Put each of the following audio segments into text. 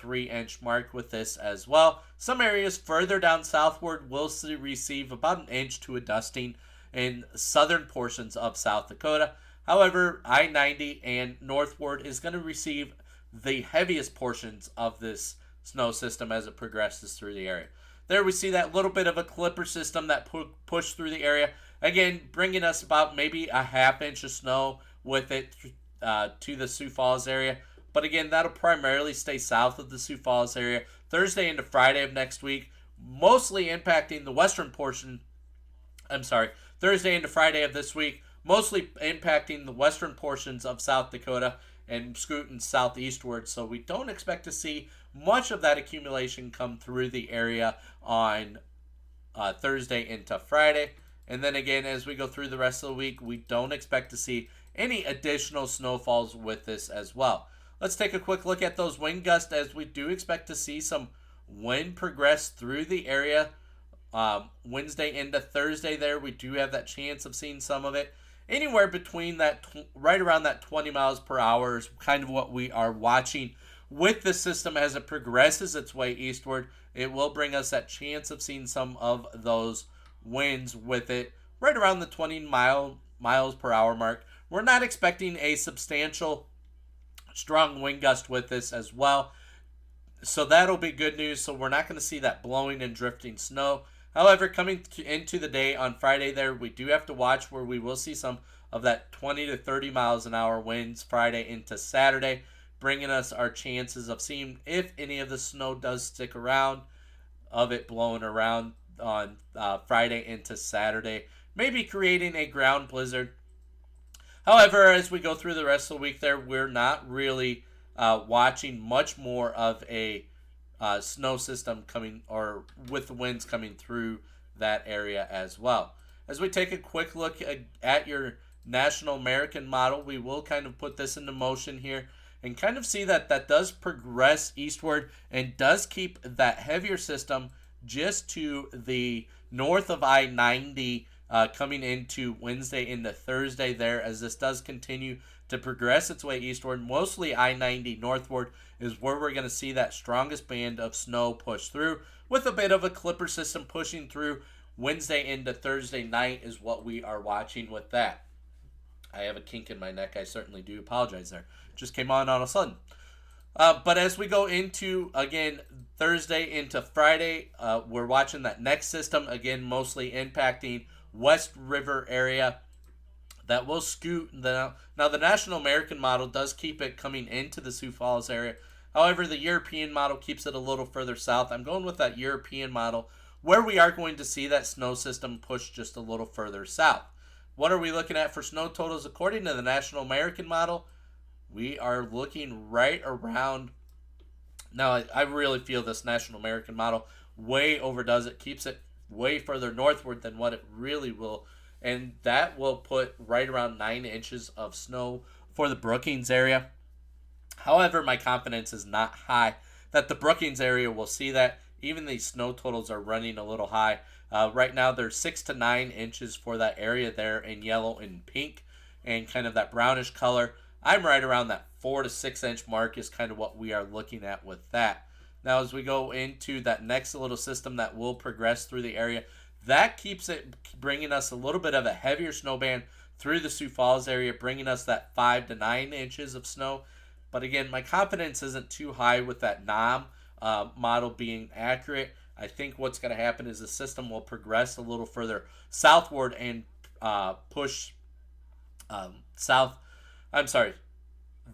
3-inch mark with this as well. Some areas further down southward will receive about an inch to a dusting in southern portions of South Dakota. However, I-90 and northward is going to receive the heaviest portions of this snow system as it progresses through the area. There we see that little bit of a clipper system that pushed through the area. Again, bringing us about maybe a half inch of snow with it to the Sioux Falls area. But again, that'll primarily stay south of the Sioux Falls area Thursday into Friday of next week, mostly impacting the western portion. Thursday into Friday of this week, mostly impacting the western portions of South Dakota and scooting southeastward. So we don't expect to see much of that accumulation come through the area on Thursday into Friday. And then again, as we go through the rest of the week, we don't expect to see any additional snowfalls with this as well. Let's take a quick look at those wind gusts, as we do expect to see some wind progress through the area Wednesday into Thursday. There we do have that chance of seeing some of it. Anywhere between that, right around that 20 miles per hour is kind of what we are watching with the system as it progresses its way eastward. It will bring us that chance of seeing some of those winds with it right around the 20 miles per hour mark. We're not expecting a substantial strong wind gust with this as well, so that'll be good news. So we're not going to see that blowing and drifting snow. However, coming into the day on Friday there, we do have to watch where we will see some of that 20 to 30 miles an hour winds Friday into Saturday, bringing us our chances of seeing if any of the snow does stick around, of it blowing around on Friday into Saturday, maybe creating a ground blizzard. However, as we go through the rest of the week there, we're not really watching much more of a snow system coming, or with the winds coming through that area as well. As we take a quick look at your National American model, we will kind of put this into motion here and kind of see that that does progress eastward and does keep that heavier system just to the north of I-90 coming into Wednesday into Thursday there, as this does continue to progress its way eastward. Mostly I-90 northward is where we're going to see that strongest band of snow push through, with a bit of a clipper system pushing through Wednesday into Thursday night is what we are watching with that. I have a kink in my neck. I certainly do apologize there. Just came on a sudden. But as we go into, again, Thursday into Friday, we're watching that next system, again, mostly impacting West River area. That will scoot. Now, the National American model does keep it coming into the Sioux Falls area. However, the European model keeps it a little further south. I'm going with that European model, where we are going to see that snow system push just a little further south. What are we looking at for snow totals according to the National American model? We are looking right around. Now, I really feel this National American model way overdoes it, keeps it way further northward than what it really will. And that will put right around 9 inches of snow for the Brookings area. However, my confidence is not high that the Brookings area will see that. Even these snow totals are running a little high. Right now, there's 6 to 9 inches for that area there in yellow and pink and kind of that brownish color. I'm right around that 4 to 6 inch mark is kind of what we are looking at with that. Now, as we go into that next little system that will progress through the area, that keeps it bringing us a little bit of a heavier snow band through the Sioux Falls area, bringing us that 5 to 9 inches of snow. But again, my confidence isn't too high with that NAM model being accurate. I think what's going to happen is the system will progress a little further southward and push south. I'm sorry.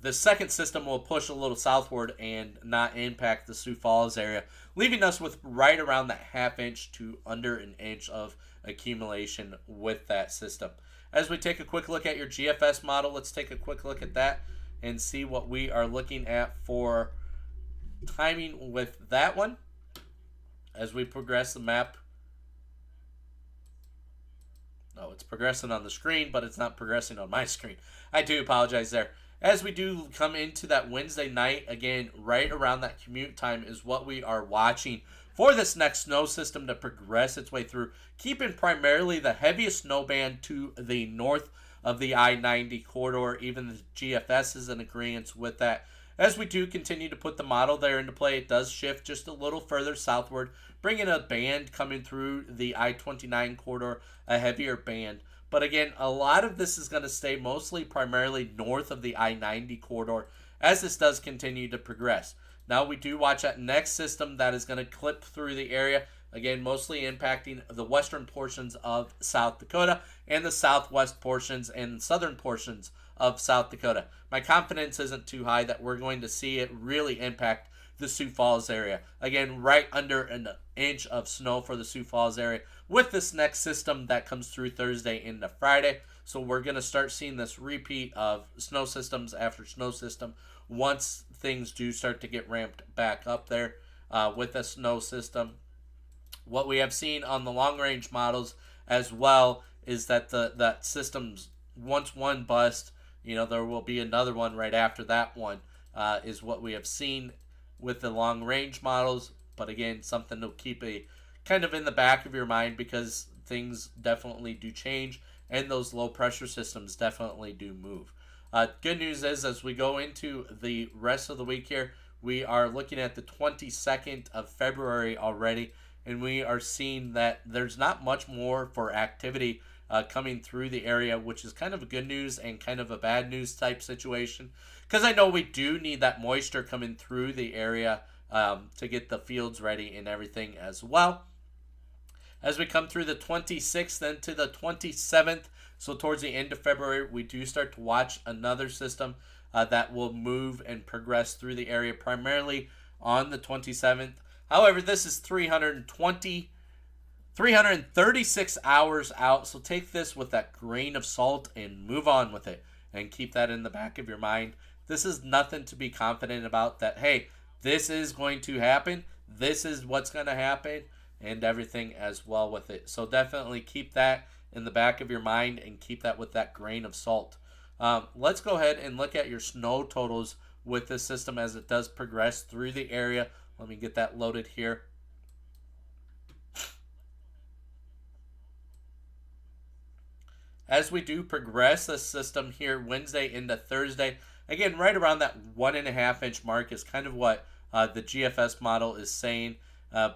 The second system will push a little southward and not impact the Sioux Falls area, leaving us with right around that half inch to under an inch of accumulation with that system. As we take a quick look at your GFS model, let's take a quick look at that and see what we are looking at for timing with that one. As we progress the map. Oh, it's progressing on the screen, but it's not progressing on my screen. I do apologize there. As we do come into that Wednesday night, again, right around that commute time is what we are watching for this next snow system to progress its way through, keeping primarily the heaviest snow band to the north of the I-90 corridor. Even the GFS is in agreement with that. As we do continue to put the model there into play, it does shift just a little further southward, bringing a band coming through the I-29 corridor, a heavier band. But again, a lot of this is going to stay mostly primarily north of the I-90 corridor as this does continue to progress. Now we do watch that next system that is going to clip through the area, again mostly impacting the western portions of South Dakota and the southwest portions and southern portions of South Dakota. My confidence isn't too high that we're going to see it really impact the Sioux Falls area. Again, right under an inch of snow for the Sioux Falls area with this next system that comes through Thursday into Friday. So we're going to start seeing this repeat of snow systems after snow system once things do start to get ramped back up there with the snow system. What we have seen on the long range models as well is that that systems, once one bust, there will be another one right after that one, is what we have seen with the long range models. But again, something to keep a kind of in the back of your mind because things definitely do change and those low pressure systems definitely do move. Good news is, as we go into the rest of the week here, we are looking at the 22nd of February already, and we are seeing that there's not much more for activity coming through the area, which is kind of a good news and kind of a bad news type situation, because I know we do need that moisture coming through the area to get the fields ready and everything as well. As we come through the 26th then to the 27th, so towards the end of February, we do start to watch another system that will move and progress through the area primarily on the 27th. However, this is 336 hours out, so take this with that grain of salt and move on with it and keep that in the back of your mind. This is nothing to be confident about that, hey, this is going to happen, this is what's going to happen, and everything as well with it. So definitely keep that in the back of your mind and keep that with that grain of salt. Let's go ahead and look at your snow totals with this system as it does progress through the area. Let me get that loaded here. As we do progress this system here Wednesday into Thursday, again, right around that 1.5 inch mark is kind of what the GFS model is saying.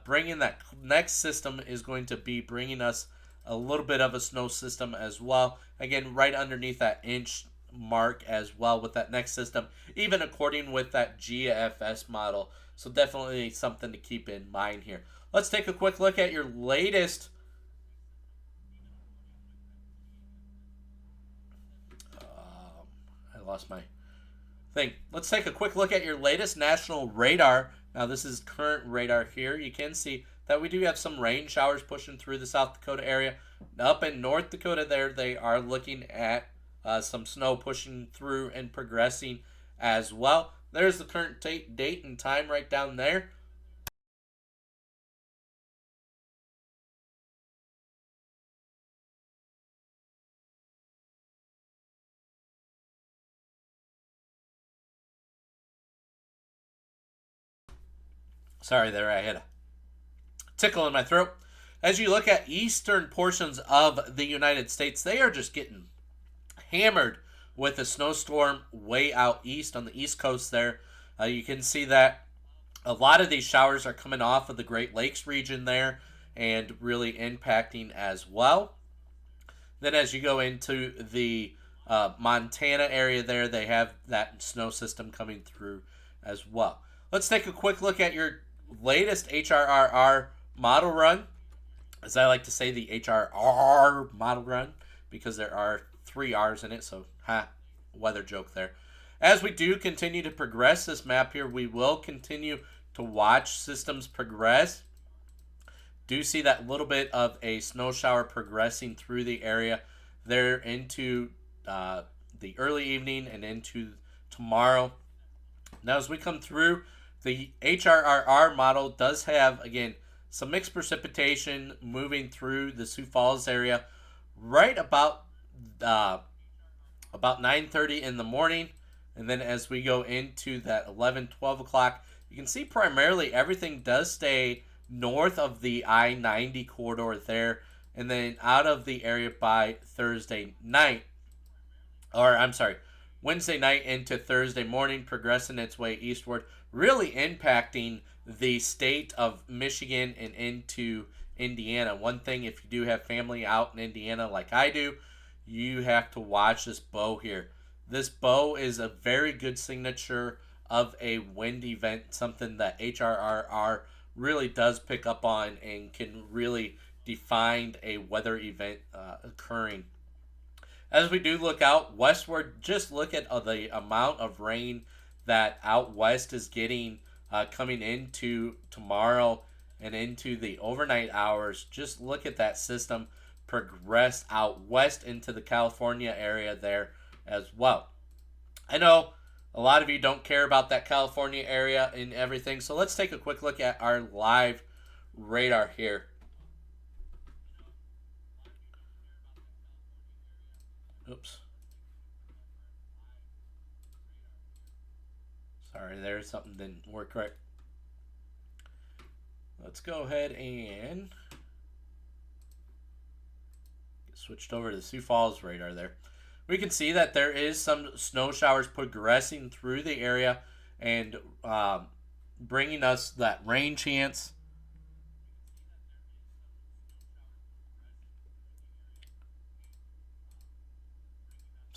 Bringing that next system is going to be bringing us a little bit of a snow system as well. Again, right underneath that inch mark as well with that next system, even according with that GFS model. So definitely something to keep in mind here. Let's take a quick look at your latest I lost my thing. Let's take a quick look at your latest national radar. Now this is current radar here. You can see that we do have some rain showers pushing through the South Dakota area. Up in North Dakota there, they are looking at some snow pushing through and progressing as well. There's the current date and time right down there. Sorry there, I had a tickle in my throat. As you look at eastern portions of the United States, they are just getting hammered with a snowstorm way out east on the east coast there. You can see that a lot of these showers are coming off of the Great Lakes region there and really impacting as well. Then as you go into the Montana area there, they have that snow system coming through as well. Let's take a quick look at your latest HRRR model run. As I like to say, the HRR model run, because there are 3 R's in it, so weather joke there. As we do continue to progress this map here, we will continue to watch systems progress. Do see that little bit of a snow shower progressing through the area there into the early evening and into tomorrow. Now as we come through, the HRRR model does have, again, some mixed precipitation moving through the Sioux Falls area right about 9:30 in the morning. And then as we go into that 11, 12 o'clock, you can see primarily everything does stay north of the I-90 corridor there, and then out of the area by Thursday night. Or, I'm sorry, Wednesday night into Thursday morning, progressing its way eastward, really impacting the state of Michigan and into Indiana. One thing, if you do have family out in Indiana like I do, you have to watch this bow here. This bow is a very good signature of a wind event, something that HRRR really does pick up on and can really define a weather event occurring. As we do look out westward, just look at the amount of rain that out west is getting coming into tomorrow and into the overnight hours. Just look at that system progress out west into the California area there as well. I know a lot of you don't care about that California area and everything, so let's take a quick look at our live radar here. Oops. Sorry, there something didn't work right. Let's go ahead and get switched over to the Sioux Falls radar there. We can see that there is some snow showers progressing through the area and bringing us that rain chance.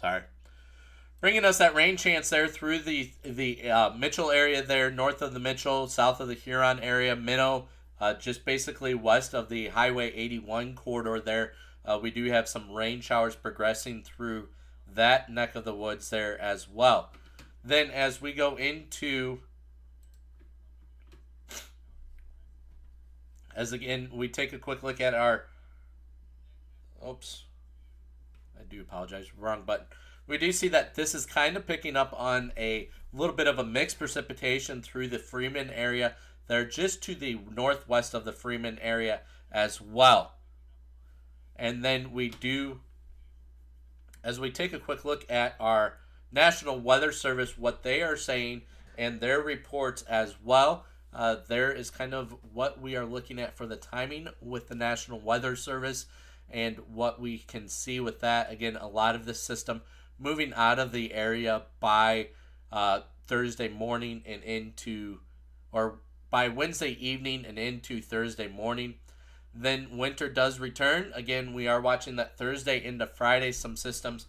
Sorry. Bringing us that rain chance there through the Mitchell area there, north of the Mitchell, south of the Huron area, Minnow, just basically west of the Highway 81 corridor there. We do have some rain showers progressing through that neck of the woods there as well. Then as we go into, as again, we take a quick look at our, oops, I do apologize, wrong button. We do see that this is kind of picking up on a little bit of a mixed precipitation through the Freeman area. They're just to the northwest of the Freeman area as well. And then we do, as we take a quick look at our National Weather Service, what they are saying and their reports as well, there is kind of what we are looking at for the timing with the National Weather Service and what we can see with that. Again, a lot of this system moving out of the area by Thursday morning and into, or by Wednesday evening and into Thursday morning. Then winter does return. Again, we are watching that Thursday into Friday, some systems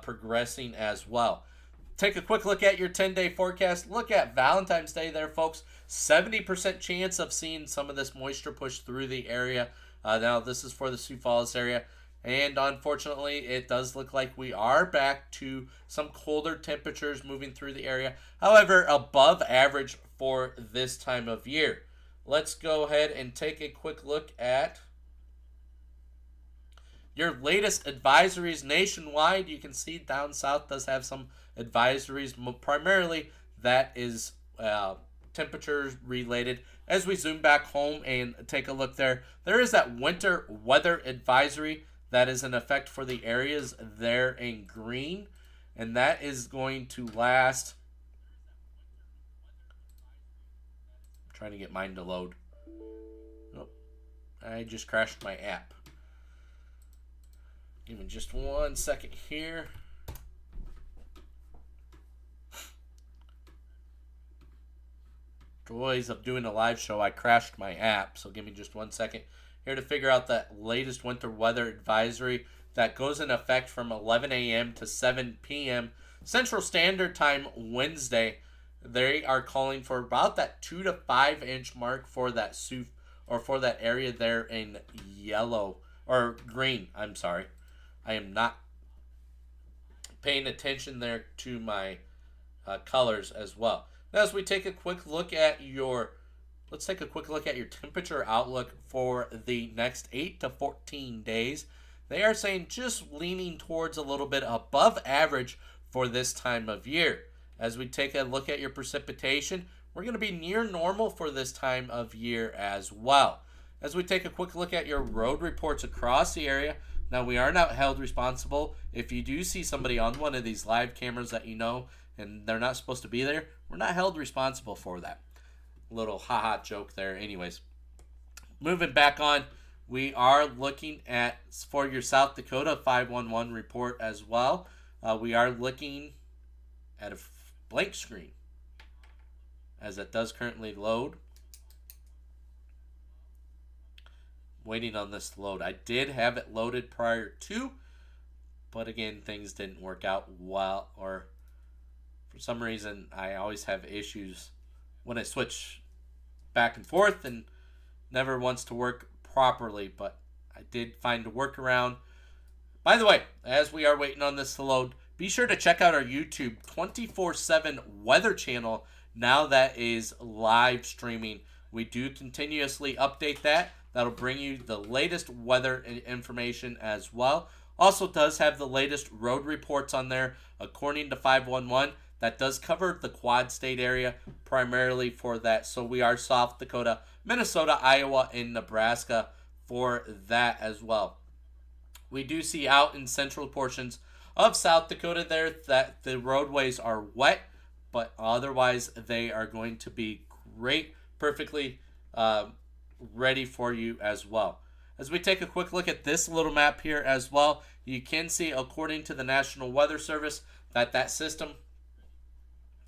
progressing as well. Take a quick look at your 10-day forecast. Look at Valentine's Day there, folks. 70% chance of seeing some of this moisture push through the area. Now, this is for the Sioux Falls area. And unfortunately, it does look like we are back to some colder temperatures moving through the area. However, above average for this time of year. Let's go ahead and take a quick look at your latest advisories nationwide. You can see down south does have some advisories. Primarily, that is temperature related. As we zoom back home and take a look there, there is that winter weather advisory that is in effect for the areas there in green, and that is going to last. I'm trying to get mine to load. Nope, I just crashed my app. Give me just 1 second here. Joys of doing a live show, I crashed my app, so give me just 1 second here to figure out that latest winter weather advisory that goes in effect from 11 a.m. to 7 p.m. Central Standard Time Wednesday. They are calling for about that 2 to 5 inch mark for that for that area there in yellow or green. I'm sorry, I am not paying attention there to my colors as well. Now, as we take a quick look at your let's take a quick look at your temperature outlook for the next 8 to 14 days. They are saying just leaning towards a little bit above average for this time of year. As we take a look at your precipitation, we're going to be near normal for this time of year as well. As we take a quick look at your road reports across the area, now we are not held responsible. If you do see somebody on one of these live cameras that you know and they're not supposed to be there, we're not held responsible for that. Little haha joke there. Anyways, moving back on, we are looking at for your South Dakota 511 report as well. We are looking at a blank screen as it does currently load. Waiting on this to load. I did have it loaded prior to, but again, things didn't work out well, or for some reason, I always have issues when I switch back and forth and never wants to work properly, but I did find a workaround. By the way, as we are waiting on this to load, be sure to check out our YouTube 24/7 weather channel now that is live streaming. We do continuously update that. That'll bring you the latest weather information as well. Also does have the latest road reports on there according to 511. That does cover the Quad State area primarily for that. So we are South Dakota, Minnesota, Iowa, and Nebraska for that as well. We do see out in central portions of South Dakota there that the roadways are wet, but otherwise they are going to be great, perfectly ready for you as well. As we take a quick look at this little map here as well, you can see according to the National Weather Service that system,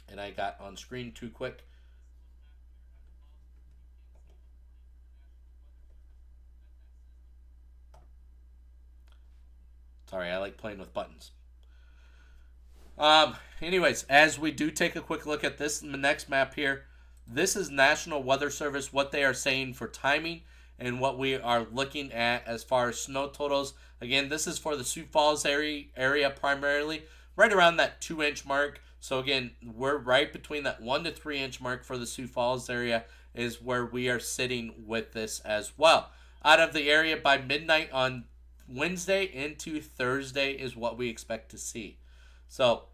and I got on screen too quick. Sorry, I like playing with buttons. Anyways, as we do take a quick look at this next map here, this is National Weather Service, what they are saying for timing and what we are looking at as far as snow totals. Again, this is for the Sioux Falls area primarily, right around that 2-inch mark. So again, we're right between that 1 to 3 inch mark for the Sioux Falls area is where we are sitting with this as well. Out of the area by midnight on Wednesday into Thursday is what we expect to see. So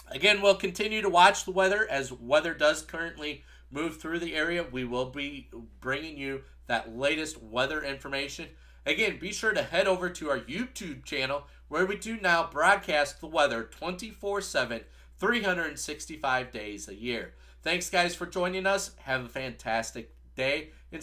again, we'll continue to watch the weather as weather does currently move through the area. We will be bringing you that latest weather information. Again, be sure to head over to our YouTube channel where we do now broadcast the weather 24/7, 365 days a year. Thanks, guys, for joining us. Have a fantastic day. And